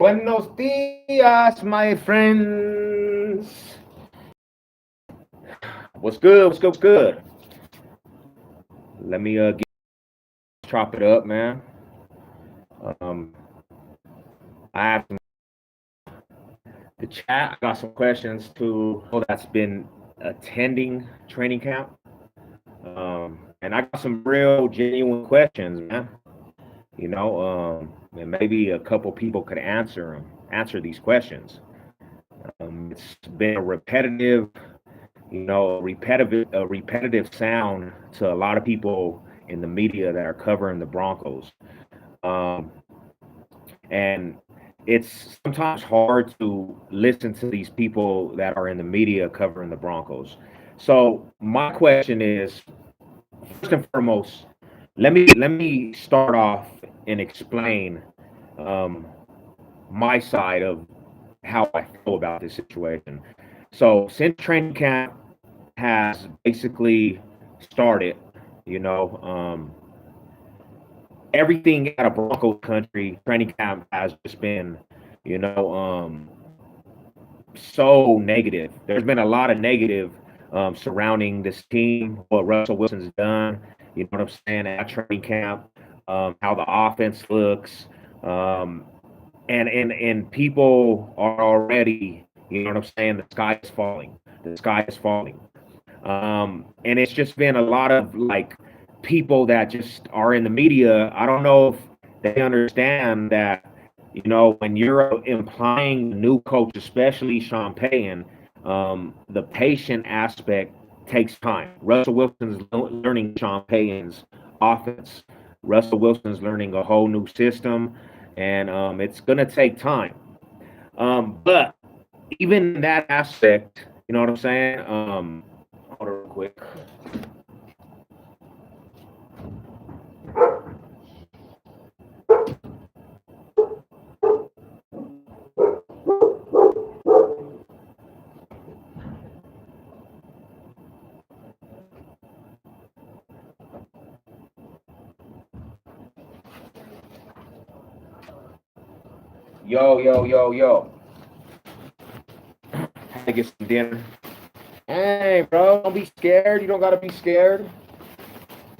Buenos dias, my friends. What's good? What's good? What's good? Let me chop it up, man. Um, I have the chat. I got some questions to that's been attending training camp, and I got some real genuine questions, man. And maybe a couple people could answer these questions. It's been a repetitive sound to a lot of people in the media that are covering the Broncos. Um, and it's sometimes hard to listen to these people that are in the media covering the Broncos. So my question is, first and foremost, let me start off and explain um, my side of how I feel about this situation. So since training camp has basically started, you know, everything out of Broncos country training camp has just been, you know, so negative. There's been a lot of negative surrounding this team, what Russell Wilson's done. You know what I'm saying at training camp, how the offense looks, um, and people are already, you know what I'm saying. The sky is falling. The sky is falling. And it's just been a lot of like people that just are in the media. I don't know if they understand that, when you're implying the new coach, especially Sean Payton, the patient aspect takes time. Russell Wilson's learning Sean Payton's offense. Russell Wilson's learning a whole new system, and it's going to take time. But even in that aspect, you know what I'm saying? Hold on real quick. Yo, yo, yo, yo. Had to get some dinner. Hey, bro, don't be scared. You don't gotta be scared.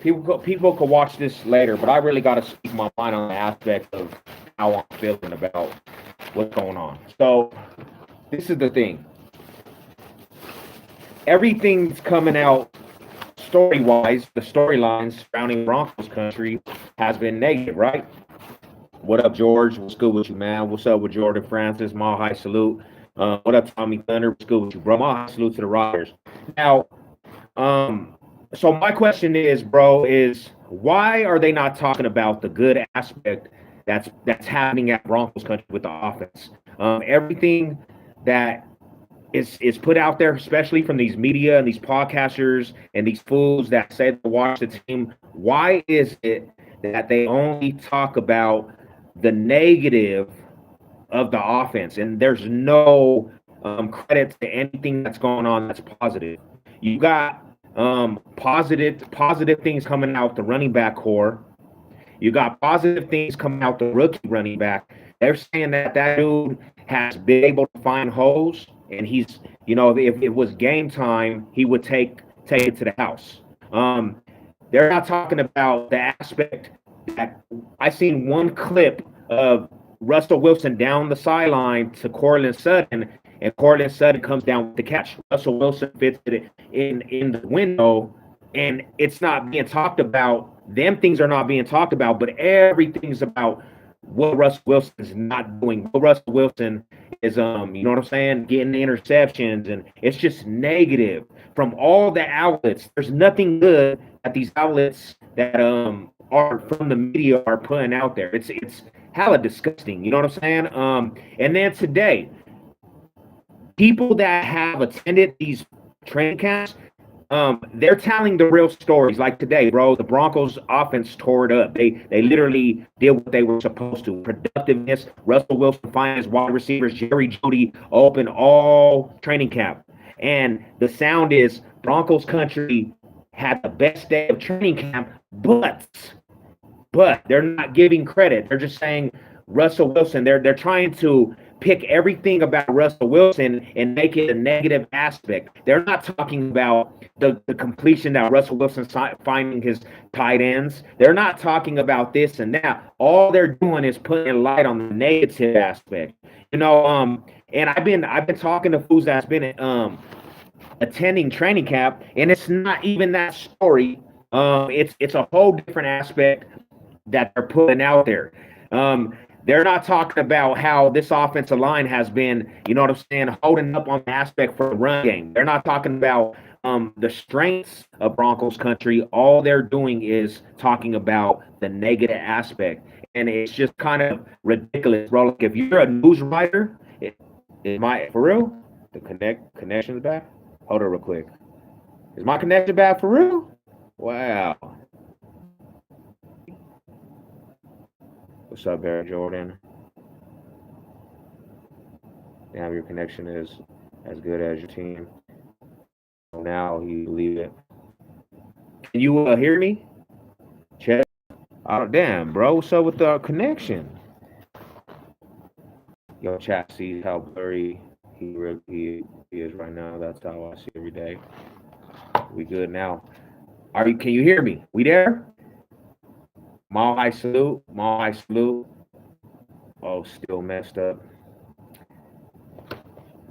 People could watch this later, but I really gotta speak my mind on the aspect of how I'm feeling about what's going on. So this is the thing. Everything's coming out story-wise. The storylines surrounding Broncos country has been negative, right? What up, George? What's good with you, man? What's up with Jordan Francis? Mile high salute. What up, Tommy Thunder? What's good with you, bro? Mile high salute to the Riders. Now, so my question is, bro, is why are they not talking about the good aspect that's happening at Broncos country with the offense? Everything that is put out there, especially from these media and these podcasters and these fools that say to watch the team. Why is it that they only talk about the negative of the offense, and there's no credit to anything that's going on that's positive? You got positive things coming out the running back core. You got positive things coming out the rookie running back. They're saying that dude has been able to find holes, and he's, if it was game time, he would take it to the house. They're not talking about the aspect that I seen one clip of Russell Wilson down the sideline to Cortland Sutton, and Cortland Sutton comes down with the catch. Russell Wilson fits it in the window, and it's not being talked about. Them things are not being talked about, but everything's about what Russell Wilson is not doing. What Russell Wilson is, you know what I'm saying, getting the interceptions, and it's just negative from all the outlets. There's nothing good that these outlets that are from the media are putting out there. It's hella disgusting. You know what I'm saying? And then today, people that have attended these training camps, they're telling the real stories. Like today, bro, the Broncos offense tore it up. They literally did what they were supposed to. Productiveness. Russell Wilson finds wide receivers. Jerry Jeudy open all training camp, and the sound is Broncos country had the best day of training camp, but they're not giving credit. They're just saying Russell Wilson. They're trying to pick everything about Russell Wilson and make it a negative aspect. They're not talking about the completion that Russell Wilson finding his tight ends. They're not talking about this and that. All they're doing is putting light on the negative aspect. And I've been talking to fools that's been attending training camp, and it's not even that story. It's a whole different aspect that they're putting out there. They're not talking about how this offensive line has been, you know what I'm saying, holding up on the aspect for the run game. They're not talking about the strengths of Broncos country. All they're doing is talking about the negative aspect. And it's just kind of ridiculous, bro. Like if you're a news writer, it might, for real, the connection is back. Hold on real quick. Is my connection back for real? Wow. What's up, Barry Jordan? Damn, your connection is as good as your team. Now you believe it. Can you hear me? Check. Oh, damn, bro. What's up with the connection? Yo, chat sees how blurry he is right now. That's how I see every day. We good now. Can you hear me? We there? Mile high salute. Mile high salute. Oh, still messed up.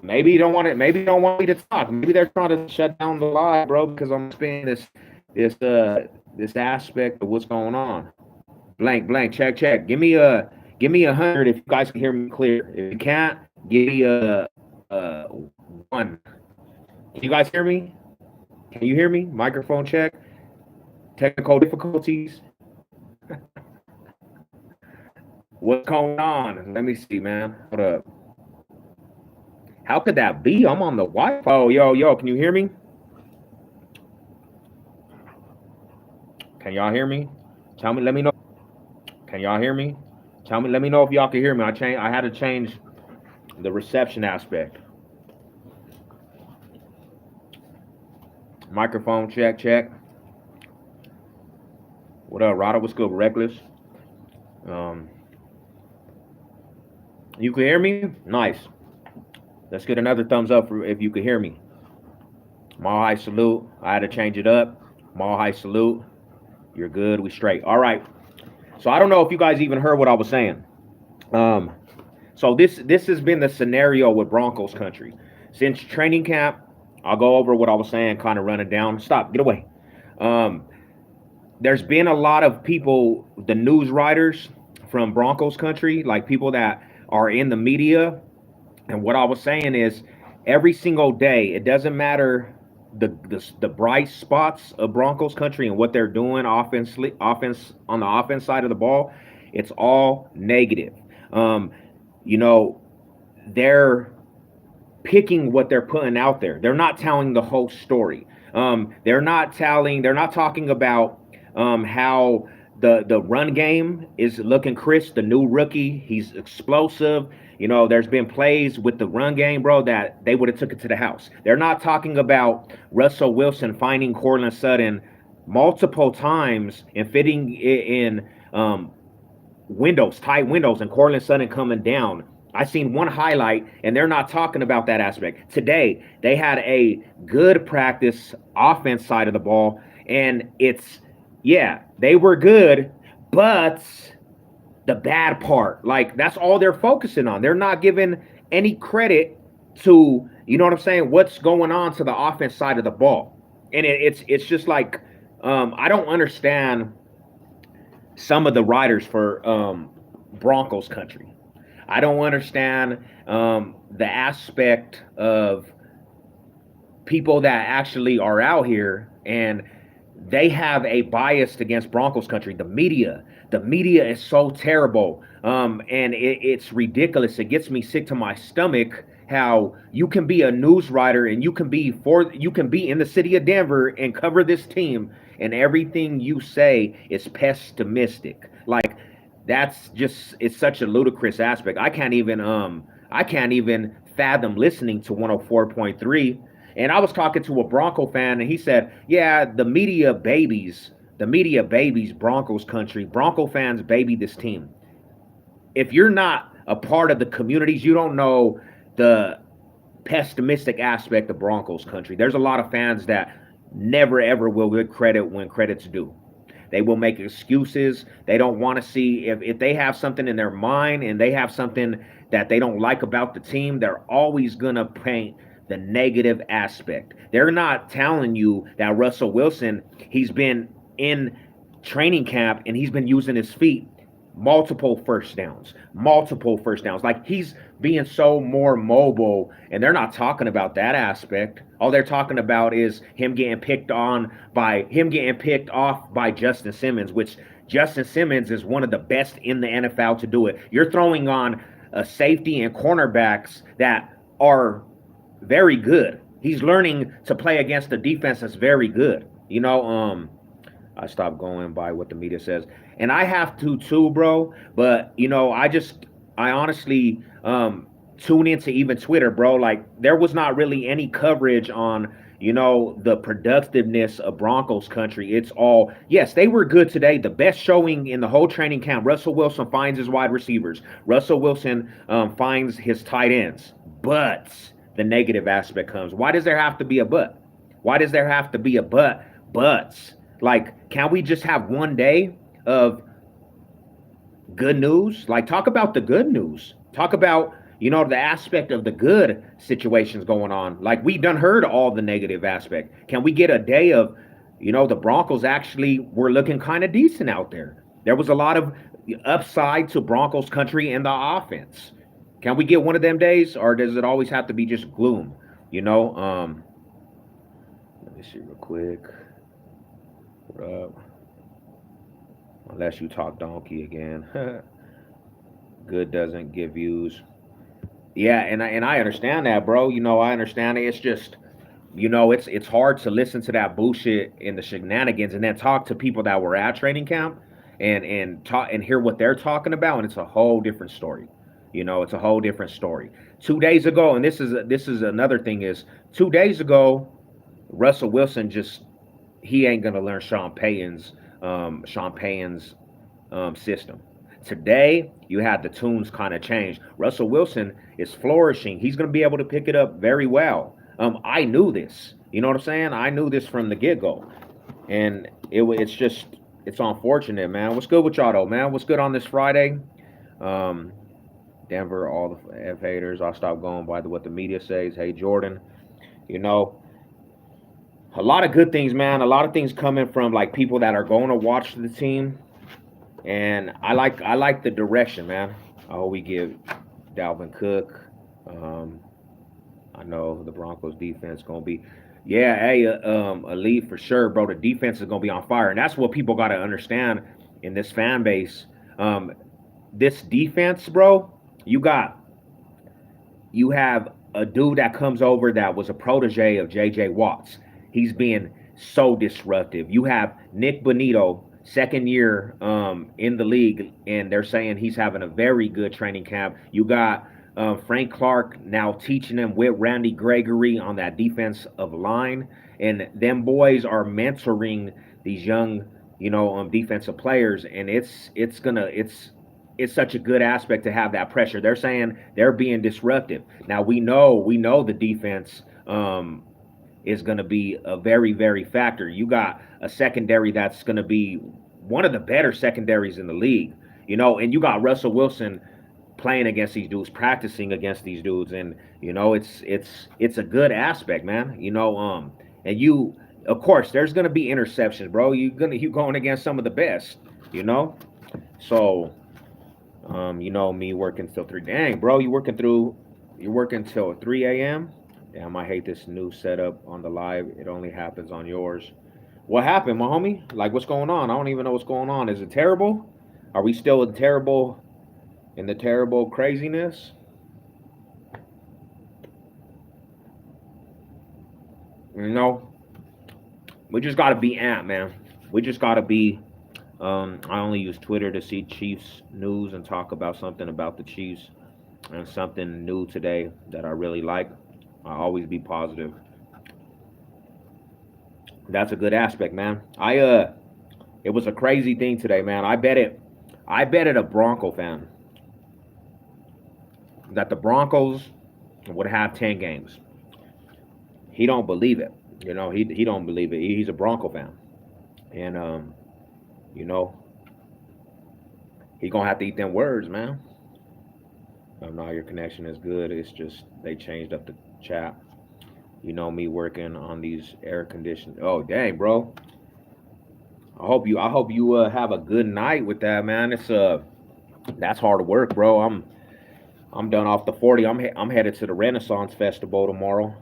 Maybe you don't want it. Maybe you don't want me to talk. Maybe they're trying to shut down the live, bro, because I'm spinning this aspect of what's going on. Blank. Check. Give me 100 if you guys can hear me clear. If you can't, give me a 1. Can you guys hear me? Can you hear me? Microphone check. Technical difficulties. What's going on? Let me see, man. Hold up. How could that be? I'm on the Wi-Fi. Oh, yo, can you hear me? Can y'all hear me? Let me know. Can y'all hear me? Let me know if y'all can hear me. I had to change the reception aspect. Microphone check. What up, Rada? What's good, Reckless? You can hear me? Nice. Let's get another thumbs up if you can hear me. Mile high salute. I had to change it up. Mile high salute. You're good. We straight. All right. So I don't know if you guys even heard what I was saying. So this has been the scenario with Broncos country since training camp. I'll go over what I was saying, kind of running down. Stop. Get away. There's been a lot of people, the news writers from Broncos country, like people that are in the media. And what I was saying is every single day, it doesn't matter the bright spots of Broncos country and what they're doing offense on the offense side of the ball, it's all negative. They're picking what they're putting out there. They're not telling the whole story. They're not talking about how the run game is looking crisp. The new rookie, he's explosive. There's been plays with the run game, bro, that they would have took it to the house. They're not talking about Russell Wilson finding Courtland Sutton multiple times and fitting it in tight windows, and Courtland Sutton coming down. I seen one highlight, and they're not talking about that aspect. Today, they had a good practice offense side of the ball, and they were good, but the bad part, like that's all they're focusing on. They're not giving any credit to, you know what I'm saying, what's going on to the offense side of the ball. And it's just like I don't understand some of the writers for Broncos country. I don't understand the aspect of people that actually are out here and they have a bias against Broncos country. The media is so terrible, and it's ridiculous. It gets me sick to my stomach how you can be a news writer and you can be in the city of Denver and cover this team, and everything you say is pessimistic. Like it's such a ludicrous aspect. I can't even fathom listening to 104.3. And I was talking to a Bronco fan, and he said, yeah, the media babies Broncos country. Bronco fans baby this team. if you're not a part of the communities, you don't know the pessimistic aspect of Broncos country. There's a lot of fans that never ever will give credit when credit's due. They will make excuses. They don't want to see if they have something in their mind and they have something that they don't like about the team, they're always going to paint the negative aspect. They're not telling you that Russell Wilson, he's been in training camp and he's been using his feet multiple first downs. Like he's being so more mobile, and they're not talking about that aspect. All they're talking about is him getting picked off by Justin Simmons, which Justin Simmons is one of the best in the NFL to do it. You're throwing on a safety and cornerbacks that are very good. He's learning to play against a defense that's very good. I stopped going by what the media says, and I have to too, bro. But I honestly tune into even Twitter, bro. Like there was not really any coverage on the productiveness of Broncos country. It's all yes, they were good today. The best showing in the whole training camp. Russell Wilson finds his wide receivers. Russell Wilson finds his tight ends. But the negative aspect comes. Why does there have to be a but? Why does there have to be a but? Buts. Like, can we just have one day of good news? Like, talk about the good news. Talk about, the aspect of the good situations going on. Like, we done heard all the negative aspect. Can we get a day of, the Broncos actually were looking kind of decent out there? There was a lot of upside to Broncos country and the offense. Can we get one of them days, or does it always have to be just gloom? Let me see real quick. Unless you talk donkey again. Good doesn't give views. Yeah, and I understand that, bro. I understand it. It's just, it's hard to listen to that bullshit and the shenanigans and then talk to people that were at training camp and talk and hear what they're talking about, and it's a whole different story. It's a whole different story. 2 days ago, and this is another thing is 2 days ago, Russell Wilson just he ain't gonna learn Sean Payton's system. Today, you had the tunes kind of change. Russell Wilson is flourishing. He's gonna be able to pick it up very well. I knew this. You know what I'm saying? I knew this from the get go, and it's unfortunate, man. What's good with y'all though, man? What's good on this Friday? Um, Denver, all the F haters. I'll stop going by what the media says. Hey, Jordan, you know a lot of good things, man. A lot of things coming from like people that are going to watch the team, and I like the direction, man. I hope we give Dalvin Cook. Um, I know the Broncos defense gonna be, yeah, hey, elite for sure, bro. The defense is gonna be on fire, and that's what people got to understand in this fan base. Um, this defense, bro. You have a dude that comes over that was a protege of J.J. Watts. He's being so disruptive. You have Nick Bonito, second year in the league, and they're saying he's having a very good training camp. You got Frank Clark now teaching him with Randy Gregory on that defensive line, and them boys are mentoring these young, defensive players, and it's such a good aspect to have that pressure. They're saying they're being disruptive. Now we know the defense is going to be a very, very factor. You got a secondary that's going to be one of the better secondaries in the league, and you got Russell Wilson playing against these dudes, practicing against these dudes, and it's a good aspect, man. And you, of course, there's going to be interceptions, bro. You going against some of the best, you know. So, me working till 3. Dang, bro, you're working till 3 a.m. Damn, I hate this new setup on the live. It only happens on yours. What happened, my homie? Like, what's going on? I don't even know what's going on. Is it terrible? Are we still in the terrible craziness? We just gotta be amped, man. We just gotta be. I only use Twitter to see Chiefs news and talk about something about the Chiefs and something new today that I really like. I always be positive. That's a good aspect, man. It was a crazy thing today, man. I bet it a Bronco fan. that the Broncos would have 10 games. He don't believe it. He don't believe it. He's a Bronco fan, and you know, he gonna have to eat them words, man. No, your connection is good. It's just they changed up the chat. Me working on these air conditioned. Oh, dang, bro. I hope you have a good night with that, man. It's that's hard work, bro. I'm done off the 40. I'm headed to the Renaissance Festival tomorrow.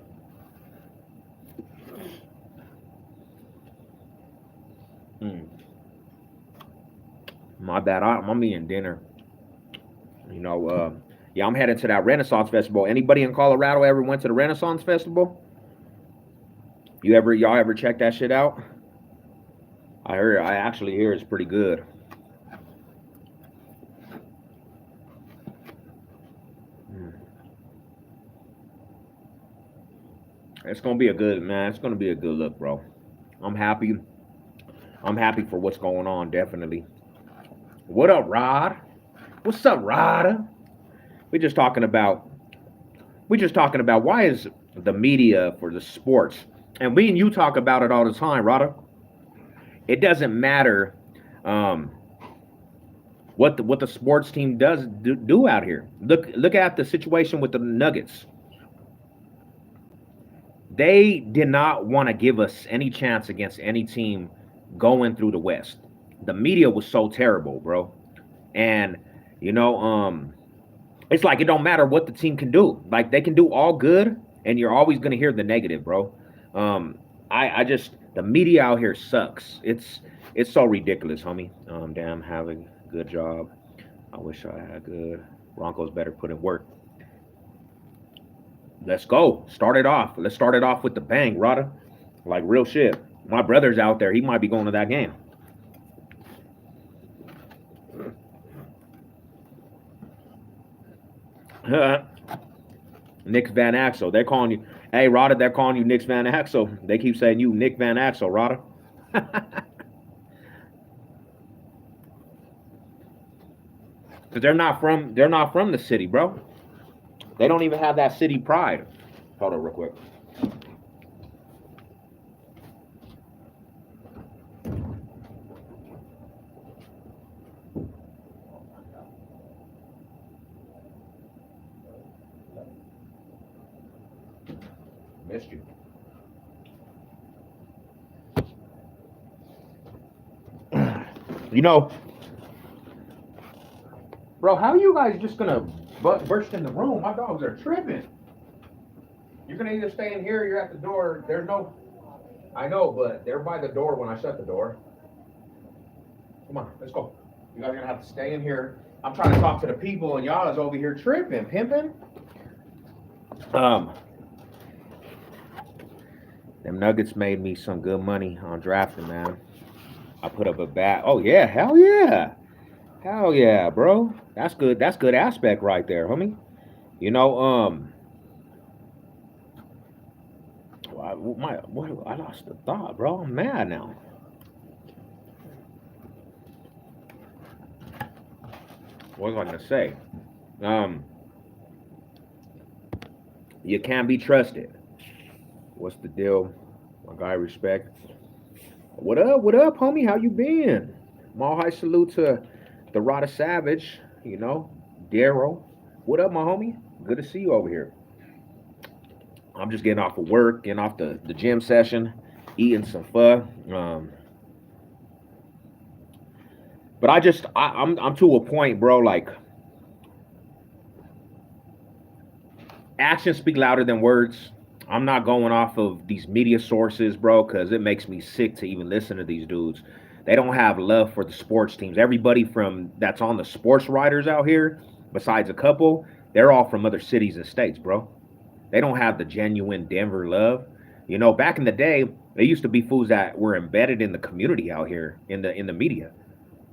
Mm, my bad. I'm eating dinner. You know, yeah, I'm headed to that Renaissance Festival. Anybody in Colorado ever went to the Renaissance Festival? Y'all ever check that shit out? I actually hear it's pretty good. Mm. It's gonna be a good man. It's gonna be a good look, bro. I'm happy. I'm happy for what's going on. Definitely. What up, Rod? What's up, Rod? We just talking about. We just talking about why is the media for the sports, and we and you talk about it all the time, Rada. It doesn't matter um, what the sports team does do out here. Look at the situation with the Nuggets. They did not want to give us any chance against any team going through the West. The media was so terrible, bro. And you know, it's like it don't matter what the team can do. Like they can do all good, and you're always gonna hear the negative, bro. I just the media out here sucks. It's so ridiculous, homie. Damn, having a good job. I wish I had good. Broncos better put in work. Let's go. Start it off. Let's start it off with the bang, Rada. Like real shit. My brother's out there. He might be going to that game. Nick Van Axel. They're calling you. Hey, Rada, they're calling you Nick Van Axel. They keep saying you Nick Van Axel, Rada. Because they're not from the city, bro. They don't even have that city pride. Hold on real quick. Missed you. You know, bro, how are you guys just gonna burst in the room? My dogs are tripping. You're gonna either stay in here or you're at the door. There's no. I know, but they're by the door when I shut the door. Come on, let's go. You guys are gonna have to stay in here. I'm trying to talk to the people, and y'all is over here tripping, pimping. Um, them Nuggets made me some good money on drafting, man. I put up a bat. Oh yeah, hell yeah, bro. That's good. That's good aspect right there, homie. You know, I lost the thought, bro. I'm mad now. What was I gonna say? Um, you can't be trusted. What's the deal? My guy, respect. What up, homie? How you been? Mall high salute to the Rada Savage. Daryl. What up, my homie? Good to see you over here. I'm just getting off of work, getting off the gym session, eating some pho. But I'm to a point, bro. Like actions speak louder than words. I'm not going off of these media sources, bro, because it makes me sick to even listen to these dudes. They don't have love for the sports teams. Everybody from that's on the sports writers out here, besides a couple, they're all from other cities and states, bro. They don't have the genuine Denver love. Back in the day, there used to be fools that were embedded in the community out here in the media.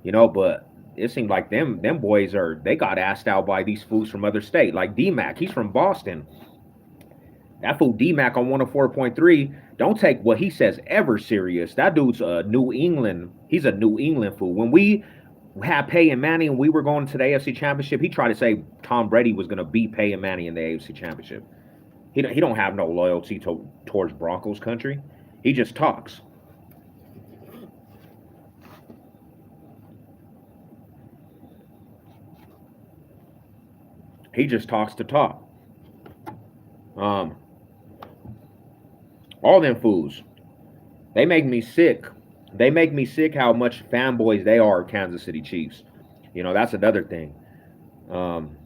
But it seemed like them boys they got asked out by these fools from other state. Like D-Mac, he's from Boston. That fool D-Mac on 104.3, don't take what he says ever serious. That dude's a New England. He's a New England fool. had Peyton Manning and we were going to the AFC Championship, he tried to say Tom Brady was going to beat Peyton Manning in the AFC Championship. He don't have no loyalty towards Broncos country. He just talks. He just talks to talk. Um, all them fools, they make me sick. They make me sick how much fanboys they are of Kansas City Chiefs. You know, that's another thing. Um,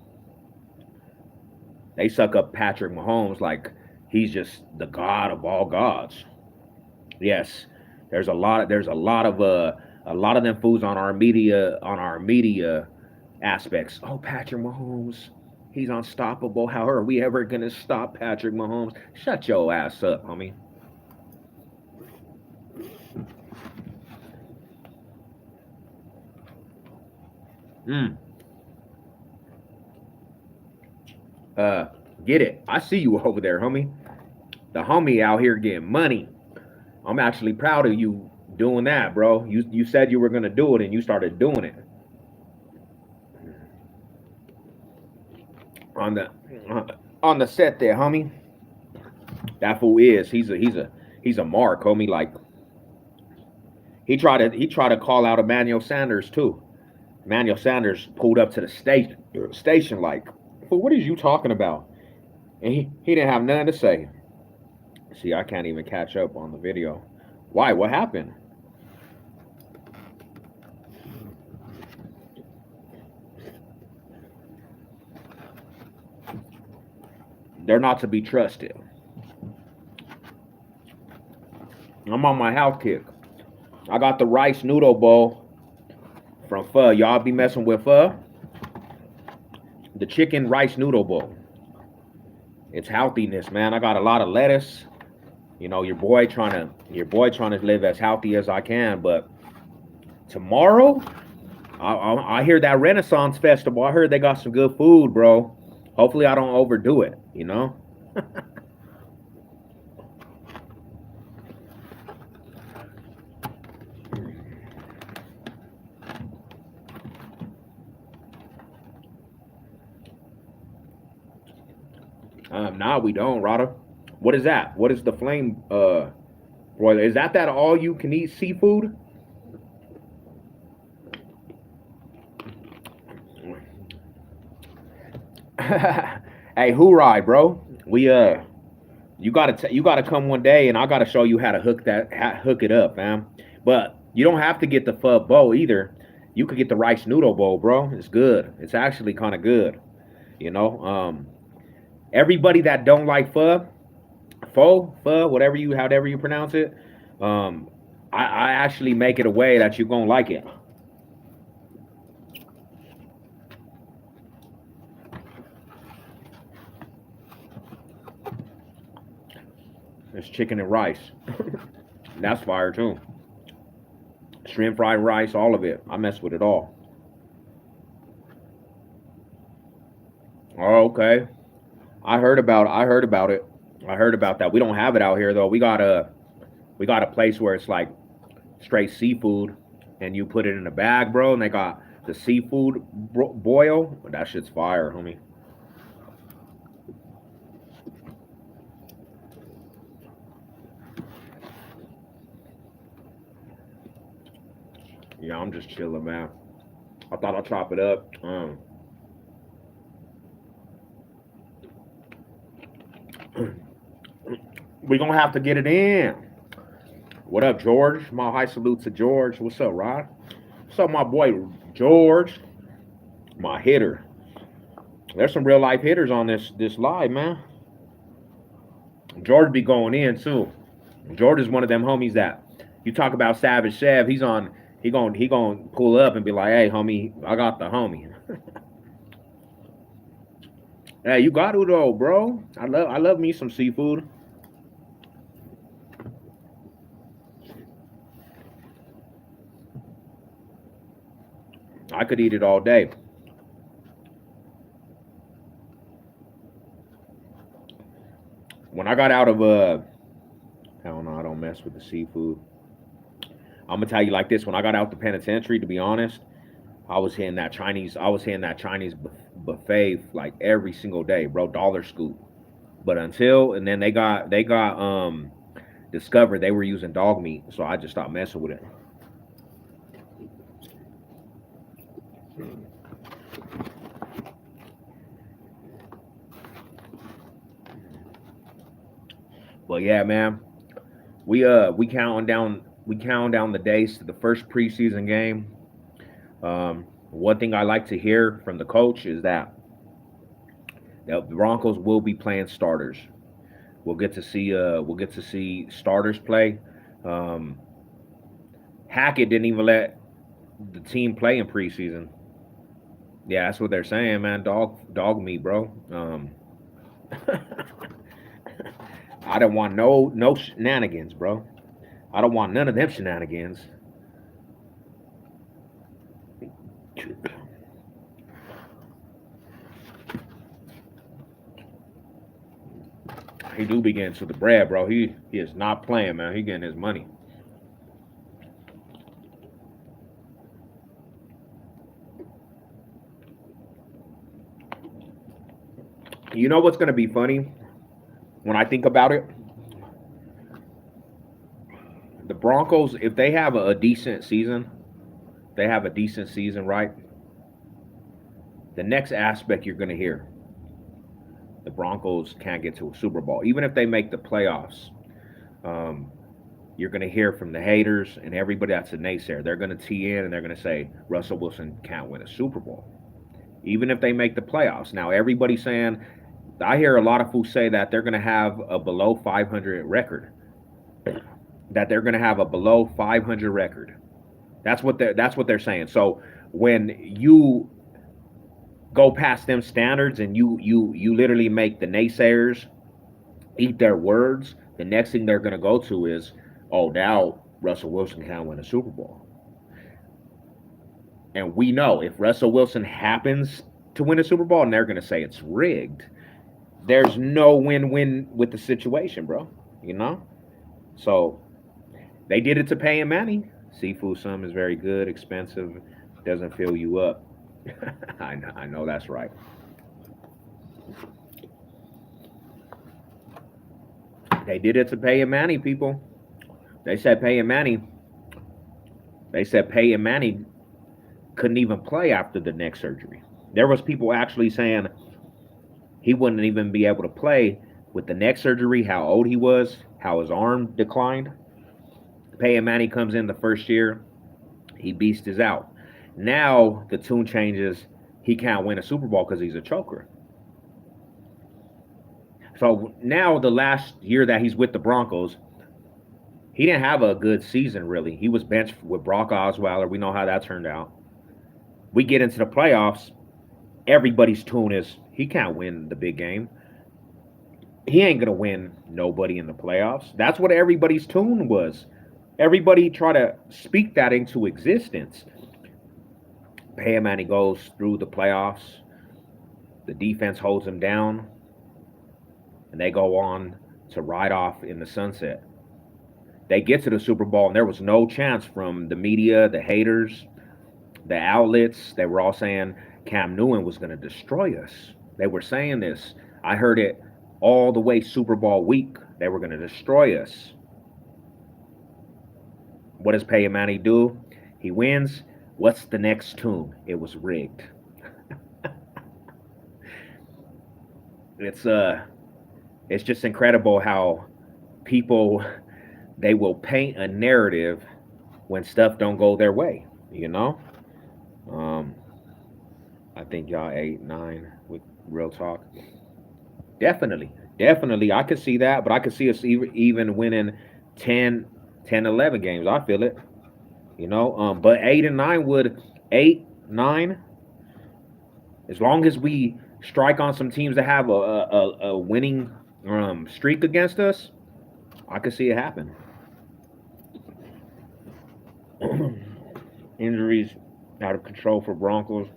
they suck up Patrick Mahomes like he's just the god of all gods. Yes, a lot of them fools on our media aspects. Oh, Patrick Mahomes, he's unstoppable. How are we ever gonna stop Patrick Mahomes? Shut your ass up, homie. Mm. Uh, get it? I see you over there, homie. The homie out here getting money. I'm actually proud of you doing that, bro. You said you were gonna do it and you started doing it on the on the set there, homie. That fool is he's a mark, homie. Like he tried to call out Emmanuel Sanders too. Emmanuel Sanders pulled up to the station like, fool, what are you talking about? And he didn't have nothing to say. See, I can't even catch up on the video. Why? What happened? They're not to be trusted. I'm on my health kick. I got the rice noodle bowl from Pho. Y'all be messing with Pho? The chicken rice noodle bowl. It's healthiness, man. I got a lot of lettuce. You know, your boy trying to live as healthy as I can. But tomorrow, I hear that Renaissance Festival. I heard they got some good food, bro. Hopefully, I don't overdo it. You know. Nah, we don't, Rada. What is that? What is the flame broiler? Is that all you can eat seafood? Hey, hoorah, bro. You gotta come one day, and I gotta show you how to hook it up, fam. But you don't have to get the pho bowl either. You could get the rice noodle bowl, bro. It's good. It's actually kind of good. You know, everybody that don't like pho, however you pronounce it, um, I actually make it a way that you're gonna like it. It's chicken and rice. That's fire too. Shrimp fried rice, all of it. I mess with it all. Oh, okay. I heard about it. I heard about that. We don't have it out here though. We got a place where it's like straight seafood, and you put it in a bag, bro. And they got the seafood boil. That shit's fire, homie. Yeah, I'm just chilling, man. I thought I'd chop it up. We gonna have to get it in. What up, George? My high salute to George. What's up, Rod? What's up, my boy George? My hitter. There's some real life hitters on this live, man. George be going in too. George is one of them homies that you talk about Savage Chev. He's on. He going pull up and be like, "Hey, homie, I got the homie." Hey, you got to though, bro. I love me some seafood. I could eat it all day. When I got out of I don't know. I don't mess with the seafood. I'm gonna tell you like this: when I got out the penitentiary, to be honest, I was hitting that Chinese buffet like every single day, bro. Dollar scoop. But until and then they got discovered they were using dog meat, so I just stopped messing with it. But yeah, man, we counting down the days to the first preseason game. One thing I like to hear from the coach is that the Broncos will be playing starters. We'll get to see starters play. Um, Hackett didn't even let the team play in preseason. Yeah, that's what they're saying, man. Dog meat, bro. I don't want no shenanigans, bro. I don't want none of them shenanigans. He do be getting to the bread, bro. He is not playing, man. He getting his money. You know what's gonna be funny when I think about it? The Broncos, if they have a decent season, they have a decent season, right? The next aspect you're gonna hear, the Broncos can't get to a Super Bowl, even if they make the playoffs. Um, you're going to hear from the haters and everybody that's a naysayer. They're going to tee in and they're going to say Russell Wilson can't win a Super Bowl, even if they make the playoffs. Now, everybody's saying, I hear a lot of fools say that they're going to have a below 500 record, that they're going to have a below 500 record. That's what they're saying. So when you go past them standards and you literally make the naysayers eat their words, the next thing they're going to go to is, oh, now Russell Wilson can't win a Super Bowl. And we know if Russell Wilson happens to win a Super Bowl, and they're going to say it's rigged, there's no win-win with the situation, bro. You know? So they did it to Peyton Manning. Seafood some is very good, expensive, doesn't fill you up. I know that's right. They did it to Peyton Manning, people. They said Peyton Manning. They said Peyton Manning couldn't even play after the neck surgery. There was people actually saying he wouldn't even be able to play with the neck surgery, how old he was, how his arm declined. Peyton Manning comes in the first year, he beast is out. Now the tune changes. He can't win a Super Bowl because he's a choker. So now the last year that he's with the Broncos, he didn't have a good season really. He was benched with Brock Osweiler. We know how that turned out. We get into the playoffs. Everybody's tune is he can't win the big game. He ain't gonna win nobody in the playoffs. That's what everybody's tune was. Everybody try to speak that into existence. Peyton Manning goes through the playoffs. The defense holds him down, and they go on to ride off in the sunset. They get to the Super Bowl, and there was no chance from the media, the haters, the outlets. They were all saying Cam Newton was going to destroy us. They were saying this. I heard it all the way Super Bowl week. They were going to destroy us. What does Peyton Manning do? He wins. What's the next tune? It was rigged. It's it's just incredible how people they will paint a narrative when stuff don't go their way, you know? Um, I think y'all 8, 9 with real talk. Definitely. I could see that, but I could see us even winning 10, 10, 11 games. I feel it, you know? But 8 and 9 would, 8, 9, as long as we strike on some teams that have a winning streak against us, I could see it happen. Injuries out of control for Broncos.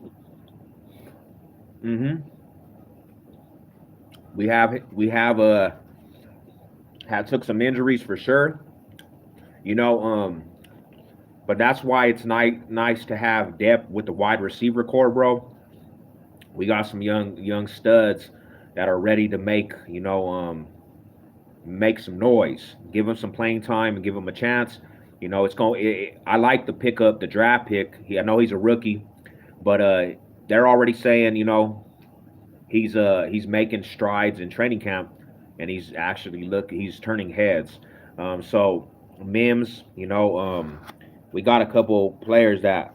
hmm we have had took some injuries for sure. You know, But that's why it's nice to have depth with the wide receiver core, bro. We got some young studs that are ready to make some noise. Give them some playing time and give them a chance. It's going. I like to pick up the draft pick. I know he's a rookie, but they're already saying he's making strides in training camp, and he's turning heads. So Mims, we got a couple players that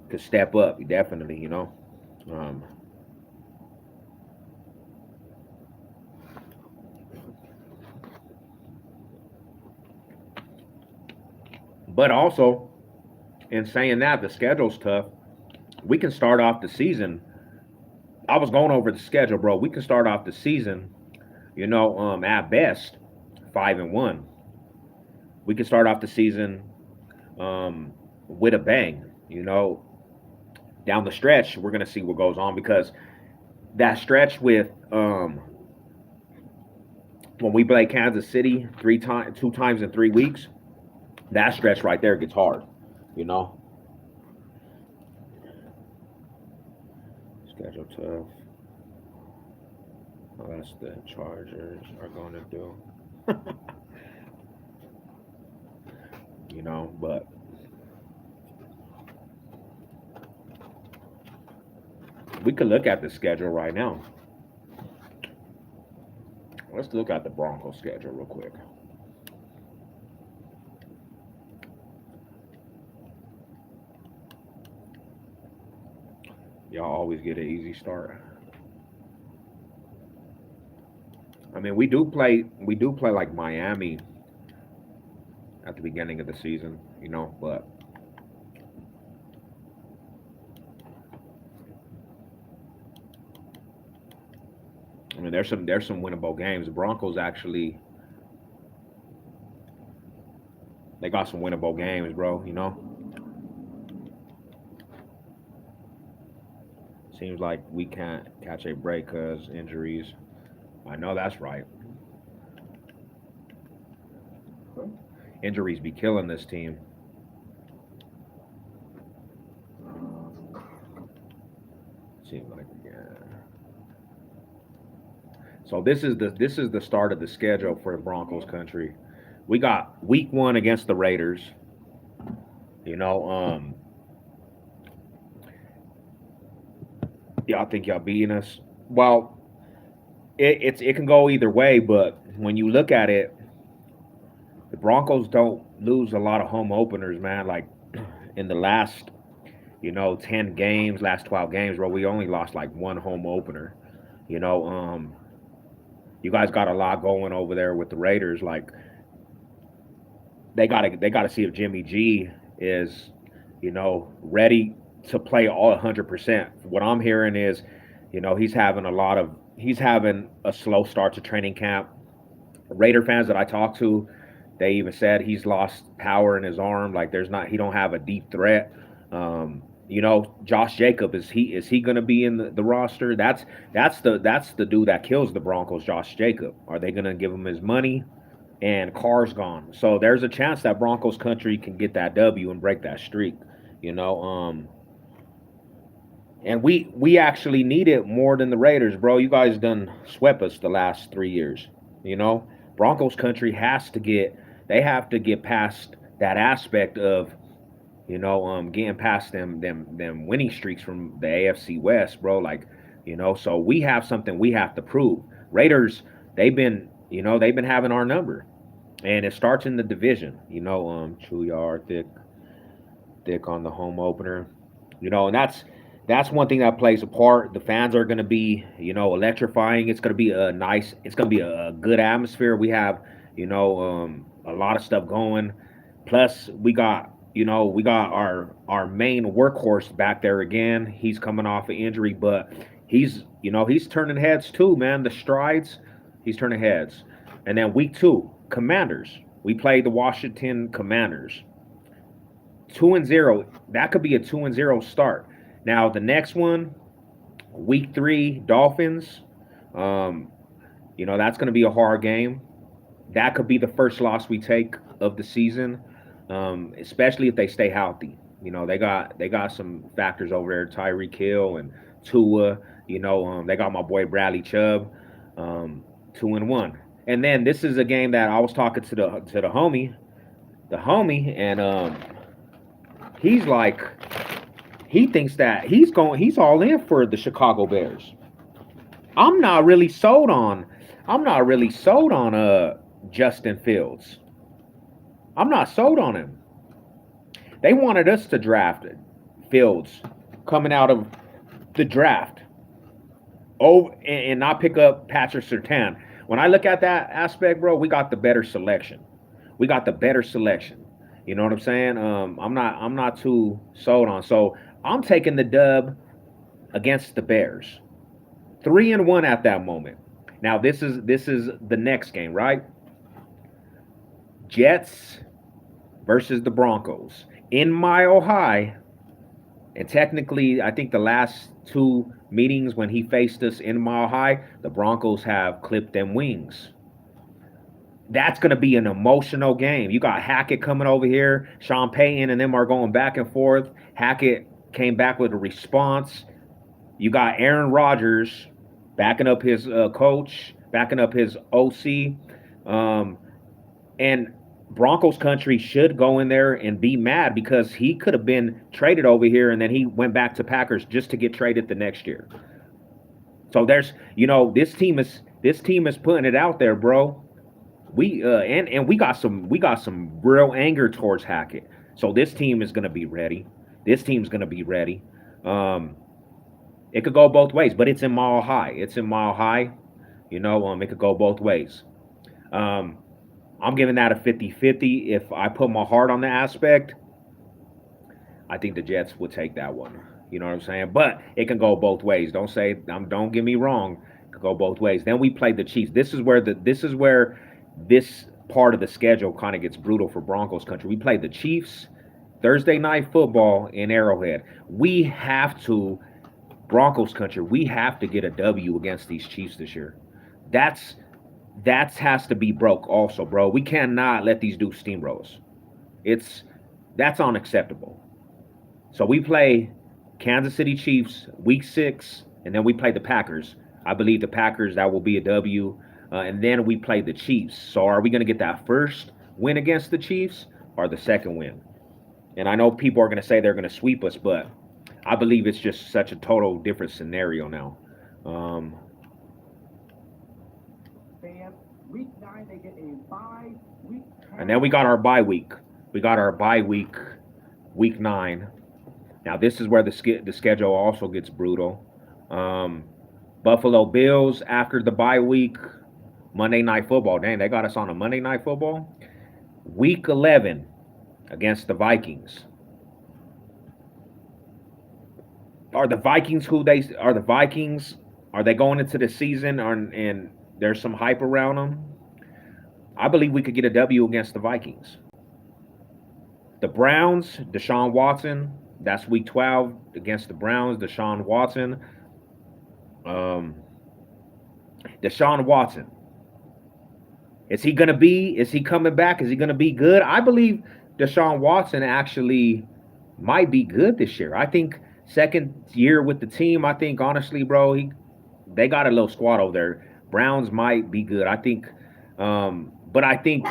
could step up definitely. Um, but also in saying that the schedule's tough, we can start off the season. I was going over the schedule, bro. We can start off the season, at best 5-1. We can start off the season with a bang. Down the stretch, we're gonna see what goes on because that stretch with when we play Kansas City 2 times in 3 weeks, that stretch right there gets hard. You know, schedule tough. Oh, that's the Chargers are going to do. But we could look at the schedule right now. Let's look at the Broncos schedule real quick. Y'all always get an easy start. I mean, we do play like Miami at the beginning of the season, but I mean, there's some winnable games. The Broncos actually they got some winnable games, bro. Seems like we can't catch a break because injuries. I know that's right. Injuries be killing this team. Seems like yeah. So this is the start of the schedule for the Broncos country. We got week 1 against the Raiders. You know, y'all think y'all beating us? Well, it can go either way, but when you look at it, the Broncos don't lose a lot of home openers, man. Like in the last 10 games, last 12 games, bro, we only lost like one home opener. You know, you guys got a lot going over there with the Raiders. Like they gotta see if Jimmy G is, ready to play all 100%. What I'm hearing is, he's having a slow start to training camp. Raider fans that I talked to, they even said he's lost power in his arm. Like he don't have a deep threat. Josh Jacob is he going to be in the roster? That's the dude that kills the Broncos. Josh Jacob. Are they going to give him his money? And Carr's gone, so there's a chance that Broncos country can get that W and break that streak. You know, and we actually need it more than the Raiders, bro. You guys done swept us the last 3 years. You know, Broncos country they have to get past that aspect of getting past them winning streaks from the AFC West, bro. Like, so we have something we have to prove. Raiders, they've been having our number, and it starts in the division. Chouillard thick on the home opener. And that's one thing that plays a part. The fans are going to be electrifying. It's going to be a good atmosphere. We have a lot of stuff going. Plus we got our main workhorse back there again. He's coming off an injury, but he's turning heads too, man. The strides, he's turning heads. And then week 2, Commanders. We played the Washington Commanders. 2-0. That could be a 2-0 start. Now the next one, week 3, Dolphins. That's going to be a hard game. That could be the first loss we take of the season. especially if they stay healthy. They got some factors over there, Tyreek Hill and Tua. They got my boy Bradley Chubb, 2-1. And then this is a game that I was talking to the homie, and he's like, he thinks that he's all in for the Chicago Bears. I'm not really sold on, I'm not really sold on Justin Fields. I'm not sold on him. They wanted us to draft Fields coming out of the draft. Oh, and not pick up Patrick Surtain. When I look at that aspect, bro, we got the better selection. We got the better selection. You know what I'm saying? I'm not too sold on. So I'm taking the dub against the Bears. 3-1 at that moment. Now this is the next game, right? Jets versus the Broncos in Mile High. And technically, I think the last two meetings when he faced us in Mile High, the Broncos have clipped them wings. That's going to be an emotional game. You got Hackett coming over here. Sean Payton and them are going back and forth. Hackett came back with a response. You got Aaron Rodgers backing up his coach, backing up his OC. Um, and Broncos country should go in there and be mad because he could have been traded over here and then he went back to Packers just to get traded the next year. So this team is putting it out there, bro. And we got some real anger towards Hackett. So this team is gonna be ready. This team's gonna be ready. Um, it could go both ways, but it's in Mile High. It's in Mile High. It could go both ways. Um, I'm giving that a 50-50. If I put my heart on the aspect, I think the Jets would take that one. You know what I'm saying? But it can go both ways. Don't get me wrong. It could go both ways. Then we play the Chiefs. This is where this part of the schedule kind of gets brutal for Broncos country. We play the Chiefs Thursday night football in Arrowhead. We have to Broncos country. We have to get a W against these Chiefs this year. That's that has to be broke also, bro. We cannot let these dudes steamroll us. It's That's unacceptable. So we play Kansas City Chiefs week 6, and then we play the Packers. I believe the Packers, that will be a W, and then we play the Chiefs. So are we going to get that first win against the Chiefs or the second win? And I know people are going to say they're going to sweep us, but I believe it's just such a total different scenario now. Um, and then we got our bye week. We got our bye week, week 9. Now this is where the schedule also gets brutal. Um, Buffalo Bills after the bye week, Monday Night Football. Dang, they got us on a Monday Night Football. Week 11 against the Vikings. Are the Vikings who they are? The Vikings, are they going into the season and there's some hype around them? I believe we could get a W against the Vikings. The Browns, Deshaun Watson. That's week 12 against the Browns. Deshaun Watson. Um, Deshaun Watson. Is he coming back? Is he gonna be good? I believe Deshaun Watson actually might be good this year. I think second year with the team, I think honestly, bro, they got a little squad over there. Browns might be good. I think but I think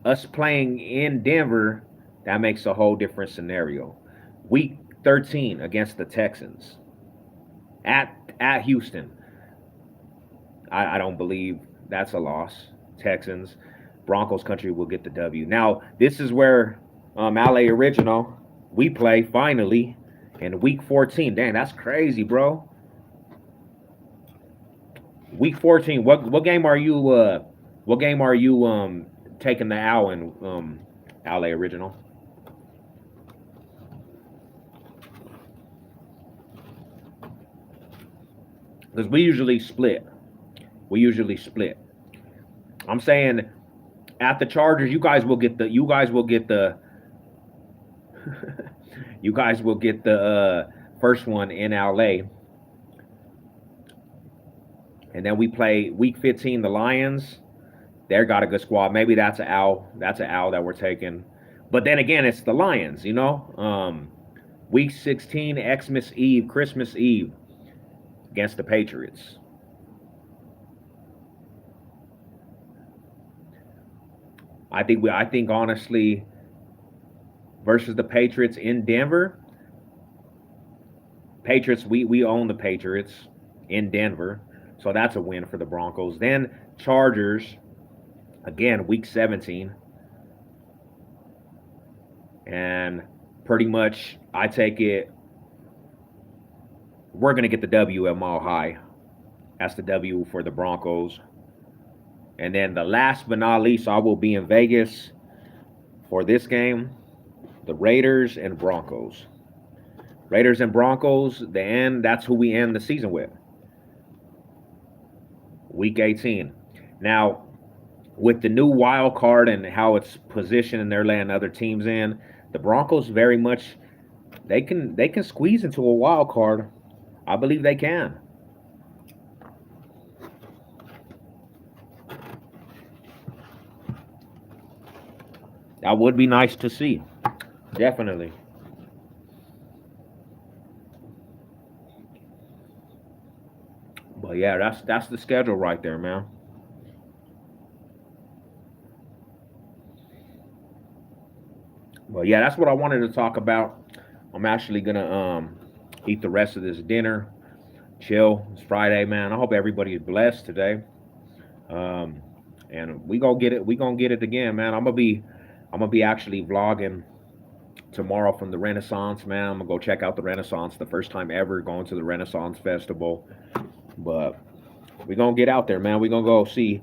us playing in Denver, that makes a whole different scenario. Week 13 against the Texans at Houston. I don't believe that's a loss. Texans, Broncos country will get the W. Now this is where LA Original we play finally in week 14. Dang, that's crazy, bro. Week 14. What game are you taking the L in LA Original? Because we usually split. We usually split. I'm saying at the Chargers, you guys will get the first one in LA, and then we play week 15 the Lions. They got a good squad. Maybe that's an L. That's an L that we're taking. But then again, it's the Lions, you know. Week 16, Xmas Eve, Christmas Eve against the Patriots. I think honestly, versus the Patriots in Denver, Patriots, we own the Patriots in Denver. So that's a win for the Broncos. Then Chargers, again, week 17. And pretty much, I take it, we're going to get the W at Mile High. That's the W for the Broncos. And then the last but not least, I will be in Vegas for this game, the Raiders and Broncos. Raiders and Broncos, the end, that's who we end the season with. Week 18. Now, with the new wild card and how it's positioned and they're letting other teams in, the Broncos very much they can squeeze into a wild card. I believe they can. That would be nice to see. Definitely. But yeah, that's the schedule right there, man. But yeah, that's what I wanted to talk about. I'm actually gonna eat the rest of this dinner, chill. It's Friday, man. I hope everybody is blessed today. Um, and we gonna get it. We gonna get it again, man. I'm gonna be actually vlogging tomorrow from the Renaissance, man. I'm gonna go check out the Renaissance. The first time ever going to the Renaissance Festival. But we gonna get out there, man. We gonna go see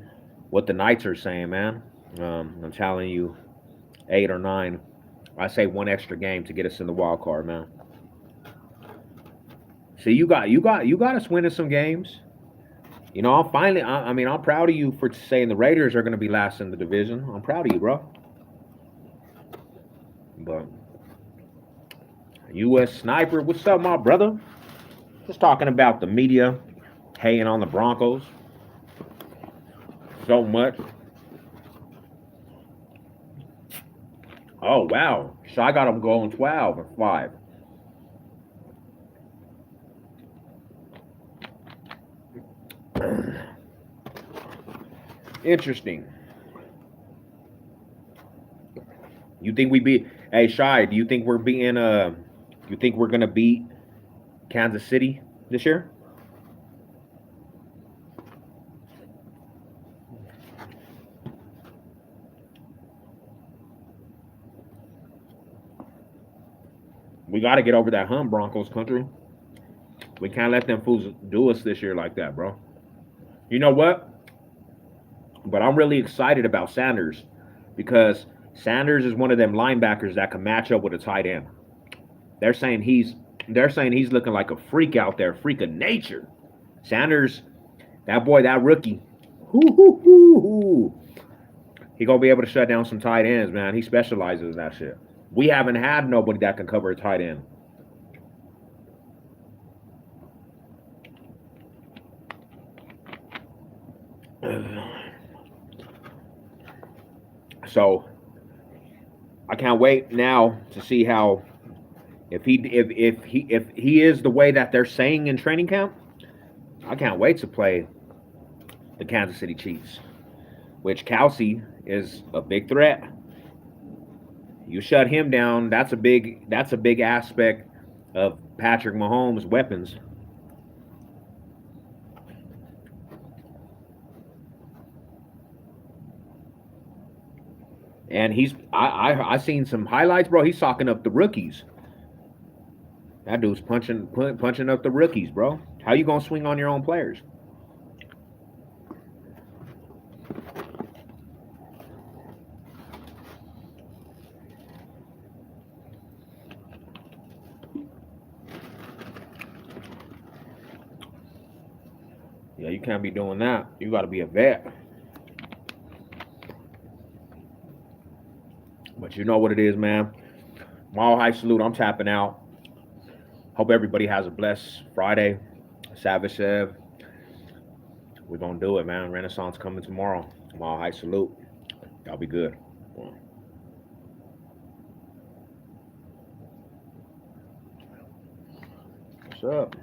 what the Knights are saying, man. I'm telling you, 8 or 9. I say one extra game to get us in the wild card, man. See, you got us winning some games. You know, I'm finally. I mean, I'm proud of you for saying the Raiders are going to be last in the division. I'm proud of you, bro. But U.S. Sniper, what's up, my brother? Just talking about the media hating on the Broncos so much. Oh wow, so I got them going 12-5. Interesting. You think we beat? Hey, Shy, do you think we're being You think we're gonna beat Kansas City this year? We got to get over that hump, Broncos country. We can't let them fools do us this year like that, bro. You know what? But I'm really excited about Sanders because Sanders is one of them linebackers that can match up with a tight end. They're saying he's they're saying he's looking like a freak out there, freak of nature. Sanders, that boy, that rookie, hoo, hoo, hoo, hoo. He gonna be able to shut down some tight ends, man. He specializes in that shit. We haven't had nobody that can cover a tight end. So I can't wait now to see how if he is the way that they're saying in training camp. I can't wait to play the Kansas City Chiefs, which Kelsey is a big threat. You shut him down, that's a big aspect of Patrick Mahomes' weapons. And I seen some highlights, bro. He's socking up the rookies. That dude's punching up the rookies, bro. How you gonna swing on your own players? Yeah, you can't be doing that. You got to be a vet. But you know what it is, man. Mile high salute. I'm tapping out. Hope everybody has a blessed Friday. Savage Sev. We're gonna do it, man. Renaissance coming tomorrow. Mile high salute. Y'all be good. up?